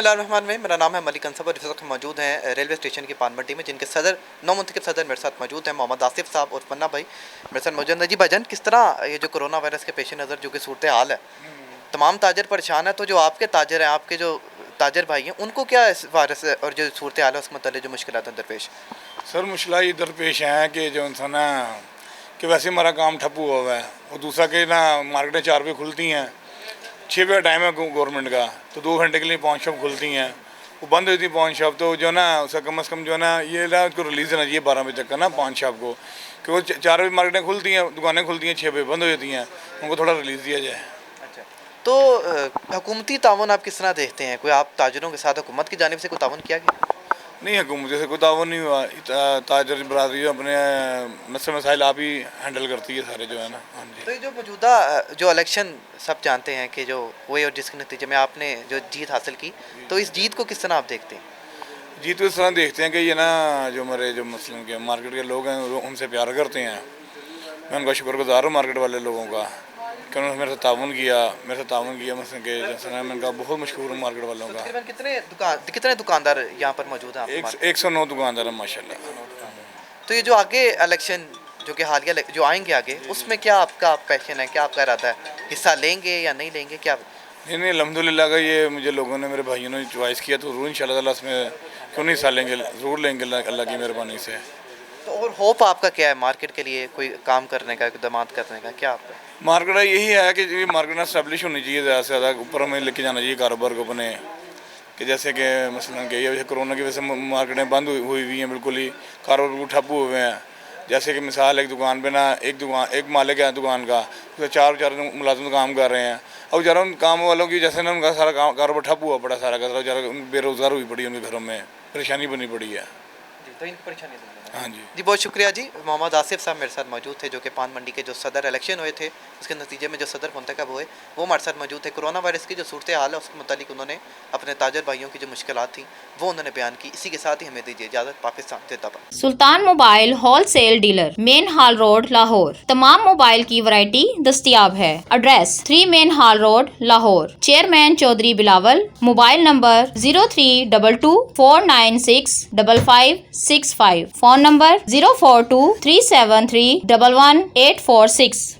बिस्मिल्लाहिर्रहमानिर्रहीम। मेरा नाम है मलिक और इस वक्त मौजूद हैं रेलवे स्टेशन की पान मंडी में, जिनके सदर नौमुंतखब सदर मेरे साथ मौजूद हैं मोहम्मद आसिफ साहब और मन्ना भाई मेरे साथ मौजूद हैं। जी भाईजान, किस तरह ये जो कोरोना वायरस के पेश नज़र जो कि सूरत हाल है, तमाम ताजर परेशान है, तो जो आपके ताजर हैं, आपके जो ताजर भाई हैं, उनको क्या इस वायरस और जो सूरत हाल है उसके मतलब जो मुश्किल हैं दरपेश? सर मुश्किल ये दरपेश हैं कि जो इंसान है कि वैसे हमारा काम ठप्पू हुआ है, और दूसरा कि ना मार्केटें 4 बजे खुलती हैं, 6 बजे टाइम है गवर्नमेंट का, तो 2 घंटे के लिए पान शॉप खुलती हैं, वो बंद होती है पान शॉप। तो जो ना उसका कम से कम जो है ना ये ना उसको रिलीज़ देना चाहिए 12 बजे तक का ना पान शॉप को, क्योंकि 4 बजे मार्केटें खुलती हैं, दुकानें खुलती हैं, 6 बजे बंद हो जाती हैं, उनको थोड़ा रिलीज़ दिया जाए। अच्छा, तो हुकूमती ताउन आप किस तरह देखते हैं? कोई आप ताजरों के साथ हुकूमत की जानिब से कोई ताउन किया गया? नहीं, हुकूमत से कोई ताउन नहीं हुआ। ताजर बरादरी अपने मसले मसाइल आप ही हैंडल करती है सारे जो है ना। हाँ जी। तो ये जो मौजूदा जो इलेक्शन सब जानते हैं कि जो हुए और जिसके नतीजे में आपने जो जीत हासिल की, तो इस जीत को किस तरह आप देखते हैं? जीत तो इस तरह देखते हैं कि ये ना जो हमारे जो मसलन के मार्केट के लोग हैं वो उनसे प्यार करते हैं। मैं उनका शुक्रगुजार हूँ मार्केट वाले लोगों का कि उन्होंने मेरे से ताउन किया मसलन के जैसे मैं उनका बहुत मशहूर हूँ मार्केट वालों का। तकरीबन कितने दुकानदार यहाँ पर मौजूद हैं आपके पास? 109 दुकानदार हैं माशाल्लाह। तो ये जो आगे इलेक्शन जो कि हालिया जो आएंगे आगे, उसमें क्या आपका पैशन है, क्या आपका इरादा है? हिस्सा लेंगे या नहीं लेंगे, क्या? नहीं, अल्हम्दुलिल्लाह का ये मुझे लोगों ने, मेरे भाइयों ने चॉइस किया, तो ज़रूर इंशाल्लाह ताला इसमें क्यों नहीं हिस्सा लेंगे, ज़रूर लेंगे अल्लाह की मेहरबानी से। तो और होप आपका क्या है मार्केट के लिए, कोई काम करने का, इक़दामात करने का, क्या आपका? मार्केट यही है कि ये मार्केट ना इस्टेब्लिश होनी चाहिए, ज़्यादा से ज़्यादा ऊपर हमें लेके जाना चाहिए कारोबार को अपने, कि जैसे कि मसलन कि ये कोरोना की वजह से मार्केटें बंद हुई हुई हैं, बिल्कुल ही कारोबार बिल्कुल ठप्प हुए हुए हैं। जैसे कि मिसाल एक दुकान पे ना एक मालिक है दुकान का, उसके 4 मुलाजिम काम कर रहे हैं, और बेचारा उन काम वालों की जैसे ना उनका सारा कारोबार ठप्प हुआ पड़ा, सारा का सारा बेचारा बेरोज़गार हुई पड़ी, उनके घरों में परेशानी बनी पड़ी है। तो इन परेशानी हाँ जी। जी, बहुत शुक्रिया जी। मोहम्मद आसिफ साहब मेरे साथ मौजूद थे, जो कि पान मंडी के जो सदर इलेक्शन हुए थे उसके नतीजे में जो सदर मुंतखब हुए वो हमारे साथ मौजूद थे। कोरोना वायरस की जो सूरत हाल है उसके मुतालिक उन्होंने अपने ताजर भाइयों की जो मुश्किलात थी वो उन्होंने बयान की। इसी के साथ ही हमें दीजिए इजाज़त। पाकिस्तान जिंदाबाद। Sultan mobile wholesale dealer, main hall road, Lahore. तमाम मोबाइल की वैरायटी दस्तयाब है। Address 3 main hall road, Lahore. Chairman Chaudhry Bilawal. Mobile number 032249655565। Phone number 042373111846।